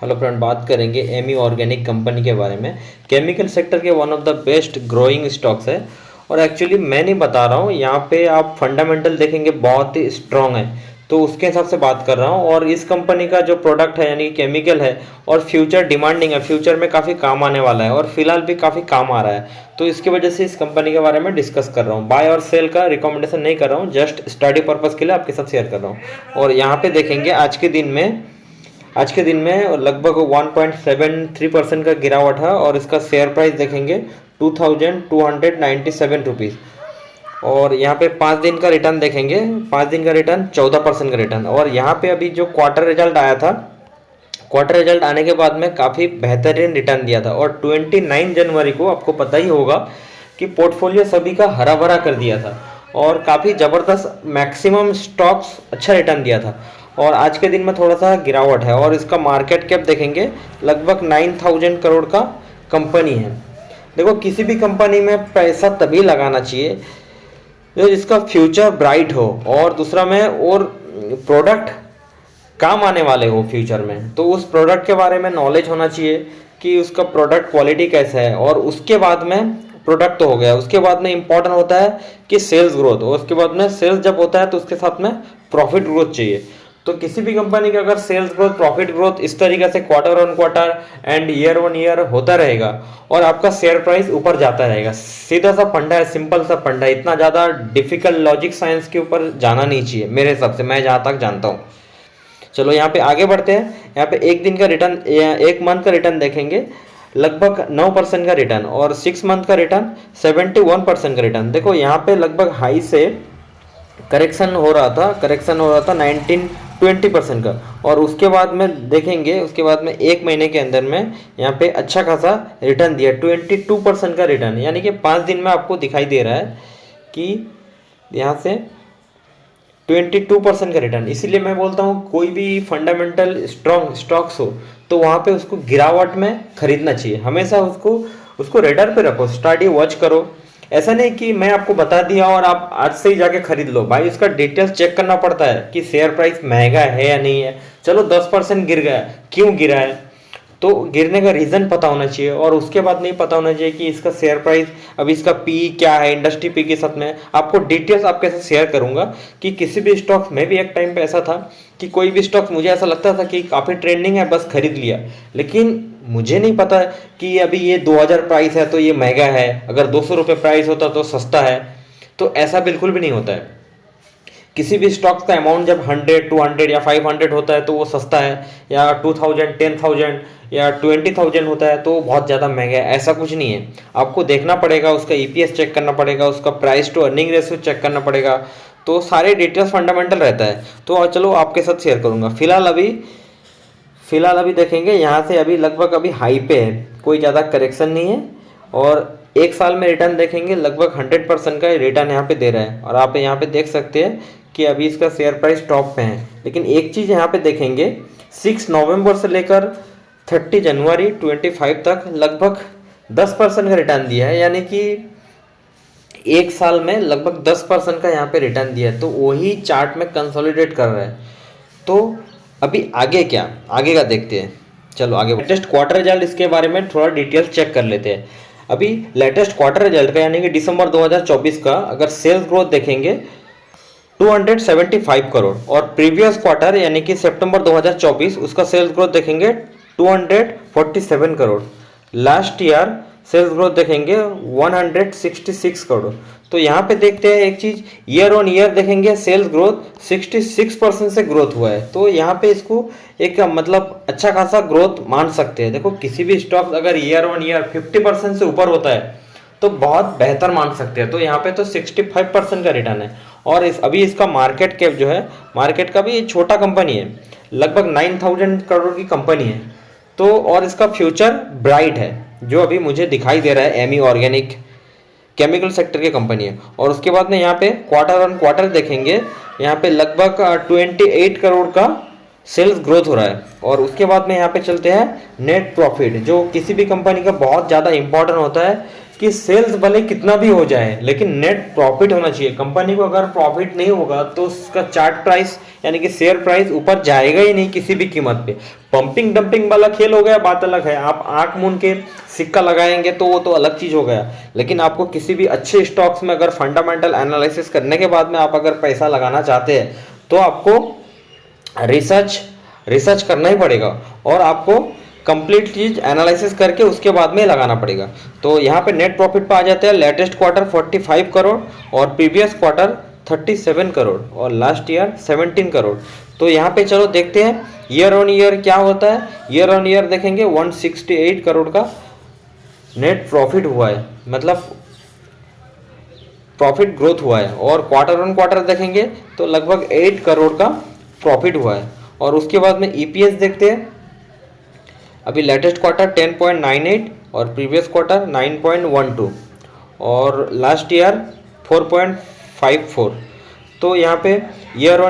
Hello friend, बात करेंगे Amy organic company के बारे में। केमिकल सेक्टर के one of the best growing stocks है। और एक्चुअली मैं नहीं बता रहा हूँ, यहाँ पे आप फंडामेंटल देखेंगे बहुत ही स्ट्रांग है, तो उसके हिसाब से बात कर रहा हूँ। और इस कंपनी का जो प्रोडक्ट है यानी केमिकल है और फ्यूचर डिमांडिंग है, फ्यूचर में काफ़ी काम आने वाला है और फिलहाल भी काफ़ी काम आ रहा है। तो इसकी वजह से इस कंपनी के बारे में डिस्कस कर रहा हूँ। बाय और सेल का रिकमेंडेशन नहीं कर रहा हूँ, जस्ट स्टडी पर्पज़ के लिए आपके साथ शेयर कर रहा हूँ। और यहाँ पे देखेंगे आज के दिन में लगभग 1.73% का गिरावट है और इसका शेयर प्राइस देखेंगे 2297 रुपीज़। और यहाँ पे 5 दिन का रिटर्न देखेंगे, 5 दिन का रिटर्न 14% का रिटर्न। और यहाँ पे अभी जो क्वार्टर रिजल्ट आया था, क्वार्टर रिजल्ट आने के बाद में काफ़ी बेहतरीन रिटर्न दिया था। और 29 जनवरी को आपको पता ही होगा कि पोर्टफोलियो सभी का हरा भरा कर दिया था और काफ़ी ज़बरदस्त मैक्सिमम स्टॉक्स अच्छा रिटर्न दिया था। और आज के दिन में थोड़ा सा गिरावट है और इसका मार्केट कैप देखेंगे लगभग 9000 करोड़ का कंपनी है। देखो, किसी भी कंपनी में पैसा तभी लगाना चाहिए जो जिसका फ्यूचर ब्राइट हो और दूसरा में और प्रोडक्ट काम आने वाले हो फ्यूचर में। तो उस प्रोडक्ट के बारे में नॉलेज होना चाहिए कि उसका प्रोडक्ट क्वालिटी कैसा है। और उसके बाद में प्रोडक्ट तो हो गया, उसके बाद में इंपॉर्टेंट होता है कि सेल्स ग्रोथ हो। उसके बाद में सेल्स जब होता है तो उसके साथ में प्रॉफिट ग्रोथ चाहिए। तो किसी भी कंपनी का अगर सेल्स ग्रोथ, प्रॉफिट ग्रोथ इस तरीके से quarter on quarter and year on year होता रहेगा और आपका शेयर प्राइस ऊपर जाता रहेगा। सीधा सा फंडा है, सिंपल सा फंडा है, इतना ज़्यादा डिफिकल्ट लॉजिक साइंस के ऊपर जाना नहीं चाहिए मेरे हिसाब से, मैं जहाँ तक जानता हूँ। चलो यहाँ पे आगे बढ़ते हैं। यहाँ पे एक दिन का रिटर्न, एक मंथ का रिटर्न देखेंगे लगभग 9% का रिटर्न और 6 मंथ का रिटर्न 71% का रिटर्न। देखो यहाँ पे लगभग हाई से करेक्शन हो रहा था 19-20% का। और उसके बाद में देखेंगे, उसके बाद में एक महीने के अंदर में यहाँ पे अच्छा खासा रिटर्न दिया, 22% का रिटर्न। यानी कि 5 दिन में आपको दिखाई दे रहा है कि यहाँ से 22% का रिटर्न। इसीलिए मैं बोलता हूँ कोई भी फंडामेंटल स्ट्रॉन्ग स्टॉक्स हो तो वहाँ पे उसको गिरावट में खरीदना चाहिए। हमेशा उसको उसको रेडर पे रखो, स्टडी वॉच करो। ऐसा नहीं कि मैं आपको बता दिया और आप आज से ही जाके खरीद लो। भाई उसका डिटेल्स चेक करना पड़ता है कि शेयर प्राइस महंगा है या नहीं है। चलो 10% गिर गया, क्यों गिरा है, तो गिरने का रीज़न पता होना चाहिए। और उसके बाद नहीं पता होना चाहिए कि इसका शेयर प्राइस, अभी इसका पी क्या है, इंडस्ट्री पी के साथ में आपको डिटेल्स आपके साथ शेयर करूंगा कि किसी भी स्टॉक्स में भी एक टाइम पे ऐसा था कि कोई भी स्टॉक मुझे ऐसा लगता था कि काफ़ी ट्रेंडिंग है, बस खरीद लिया। लेकिन मुझे नहीं पता कि अभी ये 2000 प्राइस है तो ये महंगा है, अगर 200 रुपये प्राइस होता तो सस्ता है। तो ऐसा बिल्कुल भी नहीं होता है। किसी भी स्टॉक्स का अमाउंट जब 100, 200 या 500 होता है तो वो सस्ता है, या 2000, 10,000 या 20,000 होता है तो बहुत ज़्यादा महंगा है। ऐसा कुछ नहीं है। आपको देखना पड़ेगा, उसका ईपीएस चेक करना पड़ेगा, उसका price to earning ratio check करना पड़ेगा। तो सारे डिटेल्स फंडामेंटल रहता है। तो चलो आपके साथ शेयर करूँगा। फिलहाल अभी देखेंगे यहाँ से अभी लगभग अभी हाई पे है, कोई ज़्यादा करेक्शन नहीं है। और एक साल में रिटर्न देखेंगे लगभग 100% का रिटर्न यहाँ पे दे रहा है। और आप यहाँ पे देख सकते हैं कि अभी इसका शेयर प्राइस टॉप पे है। लेकिन एक चीज़ यहाँ पे देखेंगे, 6 नवंबर से लेकर 30 जनवरी 25 तक लगभग 10% का रिटर्न दिया है। यानी कि एक साल में लगभग 10% का यहाँ पे रिटर्न दिया है। तो वही चार्ट में कंसोलिडेट कर रहा है। तो अभी आगे क्या, आगे का देखते हैं। चलो आगे, लेटेस्ट क्वार्टर रिजल्ट, इसके बारे में थोड़ा डिटेल्स चेक कर लेते हैं। अभी लेटेस्ट क्वार्टर रिजल्ट का यानी कि दिसंबर 2024 का अगर सेल्स ग्रोथ देखेंगे 275 करोड़। और प्रीवियस क्वार्टर यानी कि सितंबर 2024 उसका सेल्स ग्रोथ देखेंगे 247 crore. Last year sales growth देखेंगे 166 करोड़। तो यहाँ पे देखते हैं एक चीज, ईयर ऑन ईयर देखेंगे सेल्स ग्रोथ 66% से ग्रोथ हुआ है। तो यहाँ पे इसको एक मतलब अच्छा खासा ग्रोथ मान सकते हैं। देखो, किसी भी स्टॉक अगर ईयर ऑन ईयर 50% से ऊपर होता है तो बहुत बेहतर मान सकते हैं। तो यहाँ पे तो 65% का रिटर्न है। और अभी इसका मार्केट कैप जो है, मार्केट का भी छोटा कंपनी है, लगभग 9000 करोड़ की कंपनी है। तो और इसका फ्यूचर ब्राइट है, जो अभी मुझे दिखाई दे रहा है। एमी ऑर्गेनिक केमिकल सेक्टर की कंपनी है। और उसके बाद में यहाँ पे क्वार्टर ऑन क्वार्टर देखेंगे, यहाँ पे लगभग 28 करोड़ का सेल्स ग्रोथ हो रहा है। और उसके बाद में यहाँ पे चलते हैं नेट प्रॉफिट, जो किसी भी कंपनी का बहुत ज़्यादा इंपॉर्टेंट होता है कि सेल्स भले कितना भी हो जाए लेकिन नेट प्रॉफिट होना चाहिए। कंपनी को अगर प्रॉफिट नहीं होगा तो उसका चार्ट प्राइस यानी कि शेयर प्राइस ऊपर जाएगा ही नहीं किसी भी कीमत पे। पंपिंग डंपिंग वाला खेल हो गया, बात अलग है। आप आंख मूंद के सिक्का लगाएंगे तो वो तो अलग चीज हो गया। लेकिन आपको किसी भी अच्छे स्टॉक्स में अगर फंडामेंटल एनालिसिस करने के बाद में आप अगर पैसा लगाना चाहते हैं तो आपको रिसर्च करना ही पड़ेगा और आपको कंप्लीट चीज एनालिसिस करके उसके बाद में लगाना पड़ेगा। तो यहाँ पे नेट प्रॉफिट पे आ जाते हैं। लेटेस्ट क्वार्टर 45 करोड़ और प्रीवियस क्वार्टर 37 करोड़ और लास्ट ईयर 17 करोड़। तो यहाँ पे चलो देखते हैं ईयर ऑन ईयर क्या होता है। ईयर ऑन ईयर देखेंगे 168 करोड़ का नेट प्रॉफिट हुआ है, मतलब प्रॉफिट ग्रोथ हुआ है। और क्वार्टर ऑन क्वार्टर देखेंगे तो लगभग 8 करोड़ का प्रॉफिट हुआ है। और उसके बाद में ईपीएस देखते हैं। अभी लेटेस्ट क्वार्टर 10.98 और प्रीवियस क्वार्टर 9.12 और लास्ट ईयर 4.54। तो यहाँ पे ईयर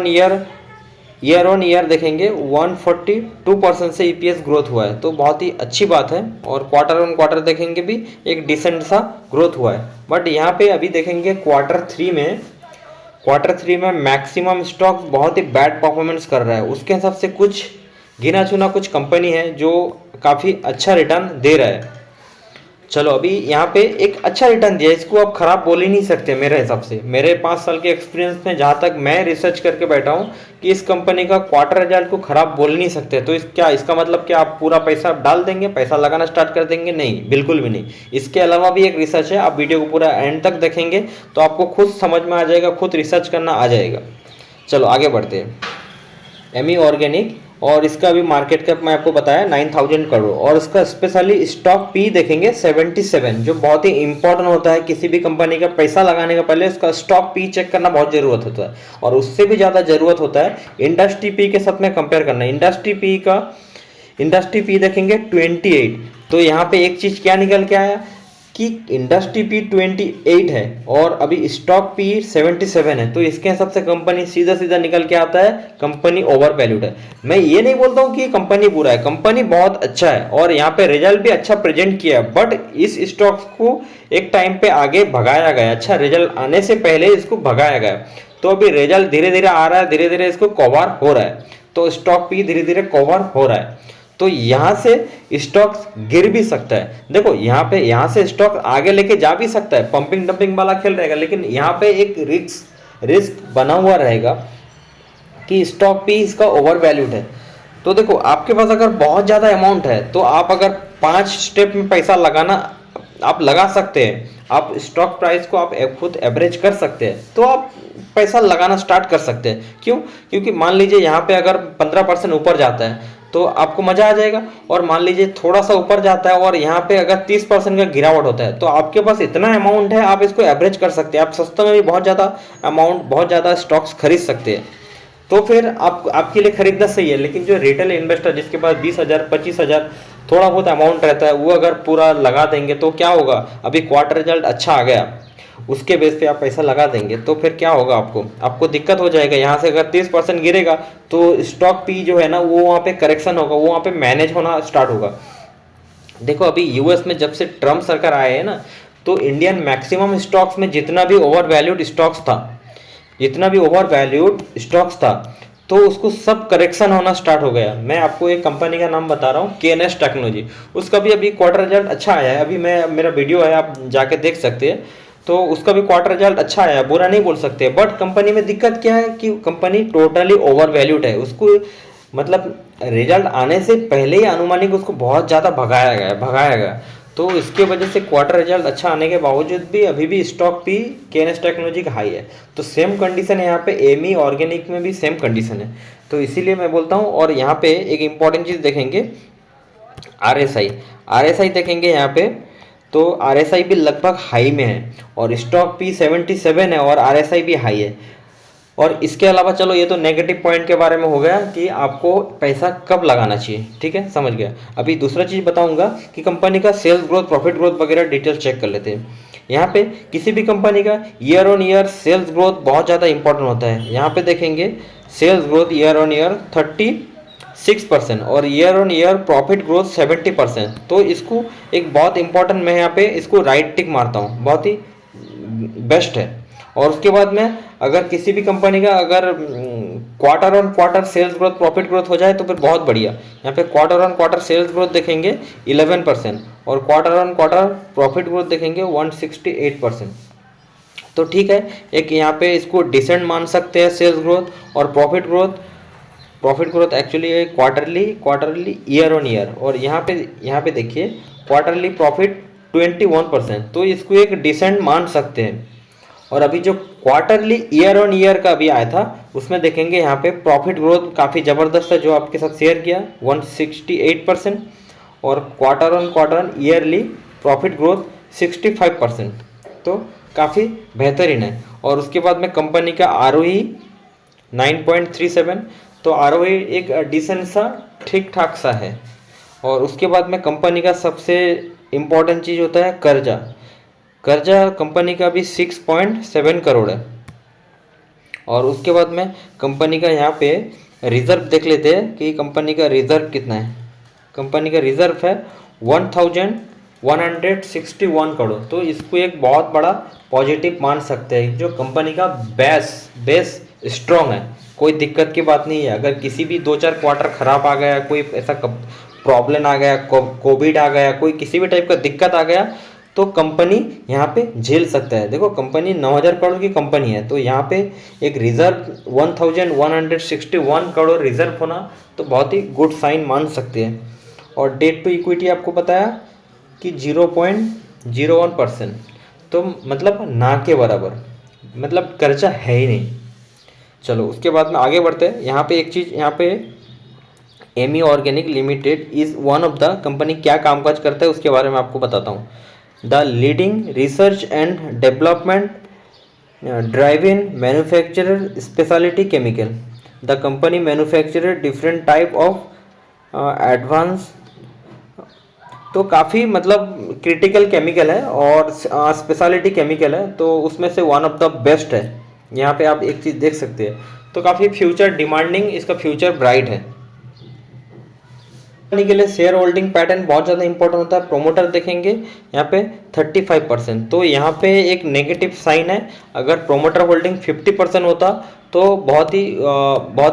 ऑन ईयर देखेंगे 142% से ईपीएस ग्रोथ हुआ है, तो बहुत ही अच्छी बात है। और क्वार्टर ऑन क्वार्टर देखेंगे भी एक डिसेंट सा ग्रोथ हुआ है। बट यहाँ पे अभी देखेंगे क्वार्टर थ्री में मैक्सिमम स्टॉक बहुत ही बैड परफॉर्मेंस कर रहा है। उसके हिसाब से कुछ गिना चुना कुछ कंपनी है जो काफ़ी अच्छा रिटर्न दे रहा है। चलो अभी यहाँ पे एक अच्छा रिटर्न दिया, इसको आप खराब बोल ही नहीं सकते मेरे हिसाब से। मेरे 5 साल के एक्सपीरियंस में जहाँ तक मैं रिसर्च करके बैठा हूँ कि इस कंपनी का क्वार्टर रिजल्ट को खराब बोल नहीं सकते। तो इसका मतलब क्या आप पूरा पैसा डाल देंगे, पैसा लगाना स्टार्ट कर देंगे? नहीं, बिल्कुल भी नहीं। इसके अलावा भी एक रिसर्च है, आप वीडियो को पूरा एंड तक देखेंगे तो आपको खुद समझ में आ जाएगा, खुद रिसर्च करना आ जाएगा। चलो आगे बढ़ते हैं। एमी ऑर्गेनिक और इसका भी मार्केट कैप मैं आपको बताया 9000 करोड़ और इसका स्पेशली स्टॉक पी देखेंगे 77, जो बहुत ही इंपॉर्टेंट होता है। किसी भी कंपनी का पैसा लगाने का पहले उसका स्टॉक पी चेक करना बहुत जरूरत होता है। और उससे भी ज़्यादा जरूरत होता है इंडस्ट्री पी के साथ में कंपेयर करना। इंडस्ट्री पी देखेंगे 28। तो यहाँ पे एक चीज़ क्या निकल के आया कि इंडस्ट्री पी 28 है और अभी स्टॉक पी 77 है। तो इसके हिसाब से कंपनी सीधा सीधा निकल के आता है कंपनी ओवर वैल्यूड है। मैं ये नहीं बोलता हूँ कि कंपनी बुरा है, कंपनी बहुत अच्छा है और यहाँ पे रिजल्ट भी अच्छा प्रेजेंट किया है। बट इस स्टॉक को एक टाइम पे आगे भगाया गया, अच्छा रिजल्ट आने से पहले इसको भगाया गया। तो अभी रिजल्ट धीरे धीरे आ रहा है, धीरे धीरे इसको कवर हो रहा है। तो स्टॉक पी धीरे धीरे कवर हो रहा है। तो यहाँ से स्टॉक गिर भी सकता है। देखो यहाँ से स्टॉक आगे लेके जा भी सकता है, पंपिंग डंपिंग वाला खेल रहेगा। लेकिन यहाँ पे एक रिस्क बना हुआ रहेगा कि स्टॉक भी इसका ओवर वैल्यूड है। तो देखो आपके पास अगर बहुत ज़्यादा अमाउंट है तो आप अगर 5 स्टेप में पैसा लगाना आप लगा सकते हैं। आप स्टॉक प्राइस को आप खुद एवरेज कर सकते हैं तो आप पैसा लगाना स्टार्ट कर सकते हैं। क्यों? क्योंकि मान लीजिए यहाँ पे अगर 15% ऊपर जाता है तो आपको मजा आ जाएगा। और मान लीजिए थोड़ा सा ऊपर जाता है और यहाँ पे अगर 30% का गिरावट होता है तो आपके पास इतना अमाउंट है, आप इसको एवरेज कर सकते हैं। आप सस्ते में भी बहुत ज़्यादा स्टॉक्स खरीद सकते हैं। तो फिर आपके लिए खरीदना सही है। लेकिन जो रिटेल इन्वेस्टर जिसके पास 20,000 25,000 थोड़ा बहुत अमाउंट रहता है, वो अगर पूरा लगा देंगे तो क्या होगा? अभी क्वार्टर रिजल्ट अच्छा आ गया, उसके बेस पे आप पैसा लगा देंगे तो फिर क्या होगा? आपको दिक्कत हो जाएगा। यहाँ से अगर 30% गिरेगा तो स्टॉक पी जो है ना वो वहाँ पे करेक्शन होगा, वो वहाँ पे मैनेज होना स्टार्ट होगा। देखो अभी यूएस में जब से ट्रम्प सरकार आए हैं ना तो इंडियन मैक्सिमम स्टॉक्स में जितना भी ओवर वैल्यूड स्टॉक्स था तो उसको सब करेक्शन होना स्टार्ट हो गया। मैं आपको एक कंपनी का नाम बता रहा हूँ, KNS टेक्नोलॉजी। उसका भी अभी क्वार्टर रिजल्ट अच्छा आया है। अभी मेरा वीडियो है, आप जाके देख सकते हैं। तो उसका भी क्वार्टर रिजल्ट अच्छा आया, बुरा नहीं बोल सकते। बट कंपनी में दिक्कत क्या है कि कंपनी टोटली ओवर वैल्यूड है। उसको मतलब रिजल्ट आने से पहले ही अनुमानिक उसको बहुत ज़्यादा भगाया गया। तो इसके वजह से क्वार्टर रिजल्ट अच्छा आने के बावजूद भी अभी भी स्टॉक भी KNS टेक्नोलॉजी का हाई है। तो सेम कंडीशन है यहाँ पे, एमी ऑर्गेनिक में भी सेम कंडीशन है। तो इसीलिए मैं बोलता हूँ। और यहाँ पे एक इम्पॉर्टेंट चीज़ देखेंगे, RSI देखेंगे यहाँ पे। तो RSI भी लगभग हाई में है और स्टॉक भी 77 है और RSI भी हाई है। और इसके अलावा चलो ये तो नेगेटिव पॉइंट के बारे में हो गया कि आपको पैसा कब लगाना चाहिए, ठीक है, समझ गया। अभी दूसरा चीज़ बताऊंगा कि कंपनी का सेल्स ग्रोथ, प्रॉफिट ग्रोथ वगैरह डिटेल चेक कर लेते हैं। यहाँ पे किसी भी कंपनी का year on year sales growth बहुत ज़्यादा इंपॉर्टेंट होता है। यहाँ पे देखेंगे sales growth year on year 6% और year on year profit growth 70%। तो इसको एक बहुत इंपॉर्टेंट, मैं यहाँ पे इसको राइट टिक मारता हूँ, बहुत ही बेस्ट है। और उसके बाद में अगर किसी भी कंपनी का अगर quarter on quarter sales growth profit growth हो जाए तो फिर बहुत बढ़िया। यहाँ पे quarter on quarter sales growth देखेंगे 11% और quarter on quarter profit growth देखेंगे 168%। तो ठीक है, एक यहाँ पे इसको डिसेंट मान सकते हैं सेल्स ग्रोथ और प्रॉफिट ग्रोथ एक्चुअली है क्वार्टरली ईयर ऑन ईयर। और यहाँ पे देखिए क्वार्टरली प्रॉफिट 21%, तो इसको एक डिसेंट मान सकते हैं। और अभी जो क्वार्टरली ईयर ऑन ईयर का अभी आया था उसमें देखेंगे यहाँ पे प्रॉफिट ग्रोथ काफ़ी ज़बरदस्त है, जो आपके साथ शेयर किया 168%। और quarter on quarter yearly profit growth 65%, तो काफ़ी बेहतरीन है। और उसके बाद में कंपनी का ROE 9.37, तो ROE एक डिसेंट सा ठीक ठाक सा है। और उसके बाद में कंपनी का सबसे इम्पोर्टेंट चीज़ होता है कर्जा कंपनी का भी 6.7 करोड़ है। और उसके बाद में कंपनी का यहाँ पे रिजर्व देख लेते हैं कि कंपनी का रिजर्व कितना है। कंपनी का रिजर्व है 1161 करोड़, तो इसको एक बहुत बड़ा पॉजिटिव मान सकते हैं, जो कंपनी का बेस स्ट्रॉन्ग है, कोई दिक्कत की बात नहीं है। अगर किसी भी 2-4 क्वार्टर खराब आ गया, कोई ऐसा प्रॉब्लम आ गया, कोविड आ गया, कोई किसी भी टाइप का दिक्कत आ गया, तो कंपनी यहाँ पे झेल सकता है। देखो कंपनी 9,000 करोड़ की कंपनी है, तो यहाँ पे एक रिजर्व 1161 करोड़ रिजर्व होना तो बहुत ही गुड साइन मान सकते हैं। और डेट टू इक्विटी आपको बताया कि 0.01%, तो मतलब ना के बराबर, मतलब कर्जा है ही नहीं। चलो उसके बाद में आगे बढ़ते हैं। यहाँ पे एक चीज़, यहाँ पे Ami organic limited is one of the company क्या कामकाज करता है उसके बारे में आपको बताता हूँ। The leading research and development driven manufacturer speciality chemical. The company manufacturer different type of advance, तो काफ़ी मतलब क्रिटिकल केमिकल है और स्पेशलिटी केमिकल है, तो उसमें से वन ऑफ द बेस्ट है। यहाँ पे आप एक चीज़ देख सकते हैं, तो काफ़ी फ्यूचर डिमांडिंग, इसका फ्यूचर ब्राइट है। कंपनी के लिए शेयर होल्डिंग पैटर्न बहुत ज़्यादा इंपॉर्टेंट होता है। प्रोमोटर देखेंगे यहाँ पे 35%, तो यहाँ पे एक नेगेटिव साइन है। अगर प्रोमोटर होल्डिंग 50% होता तो बहुत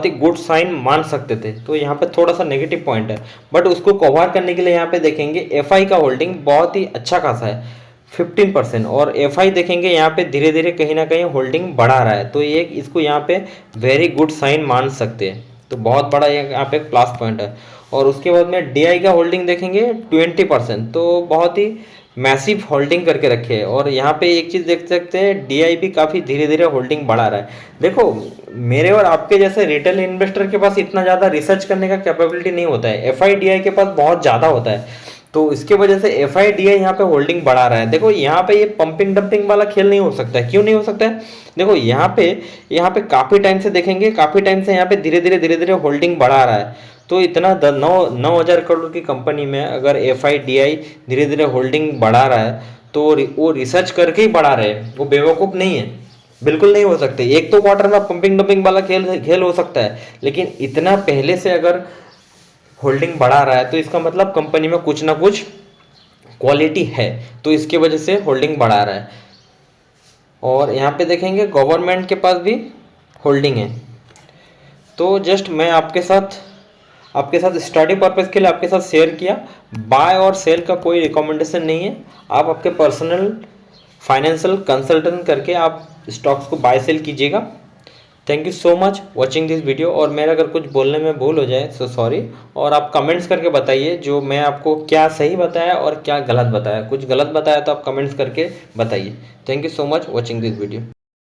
ही गुड साइन मान सकते थे, तो यहाँ पे थोड़ा सा नेगेटिव पॉइंट है। बट उसको कवर करने के लिए यहाँ पे देखेंगे FI का होल्डिंग बहुत ही अच्छा खासा है 15%, और FI देखेंगे यहाँ पे धीरे धीरे कहीं ना कहीं होल्डिंग बढ़ा रहा है, तो ये इसको यहाँ पे वेरी गुड साइन मान सकते हैं, तो बहुत बड़ा यहाँ पे प्लस पॉइंट है। और उसके बाद में DI का होल्डिंग देखेंगे 20%, तो बहुत ही मैसिव होल्डिंग करके रखे है। और यहाँ पे एक चीज़ देख सकते हैं, DI भी काफ़ी धीरे धीरे होल्डिंग बढ़ा रहा है। देखो मेरे और आपके जैसे रिटेल इन्वेस्टर के पास इतना ज़्यादा रिसर्च करने का कैपेबिलिटी नहीं होता है, FI DI के पास बहुत ज़्यादा होता है, तो इसके वजह से FI DI यहाँ पे होल्डिंग बढ़ा रहा है। देखो यहाँ पे ये पंपिंग डंपिंग वाला खेल नहीं हो सकता है। क्यों नहीं हो सकता है? देखो यहाँ पे काफ़ी टाइम से देखेंगे, काफ़ी टाइम से यहाँ पे धीरे धीरे होल्डिंग बढ़ा रहा है। तो इतना 9,000 करोड़ की कंपनी में अगर FI DI धीरे धीरे होल्डिंग बढ़ा रहा है, तो वो रिसर्च करके ही बढ़ा रहे हैं, वो बेवकूफ़ नहीं है, बिल्कुल नहीं हो सकते। एक तो क्वार्टर में पंपिंग डंपिंग वाला खेल हो सकता है, लेकिन इतना पहले से अगर होल्डिंग बढ़ा रहा है तो इसका मतलब कंपनी में कुछ ना कुछ क्वालिटी है, तो इसके वजह से होल्डिंग बढ़ा रहा है। और यहाँ पे देखेंगे गवर्नमेंट के पास भी होल्डिंग है। तो जस्ट मैं आपके साथ स्टडी पर्पज़ के लिए आपके साथ शेयर किया। बाय और सेल का कोई रिकमेंडेशन नहीं है, आप आपके पर्सनल फाइनेंशियल कंसल्टेंट करके आप स्टॉक्स को बाय सेल कीजिएगा। Thank you so much watching this video. और मेरा अगर कुछ बोलने में भूल हो जाए सो सॉरी, और आप कमेंट्स करके बताइए जो मैं आपको क्या सही बताया और क्या गलत बताया। कुछ गलत बताया तो आप कमेंट्स करके बताइए। Thank you so much watching this video.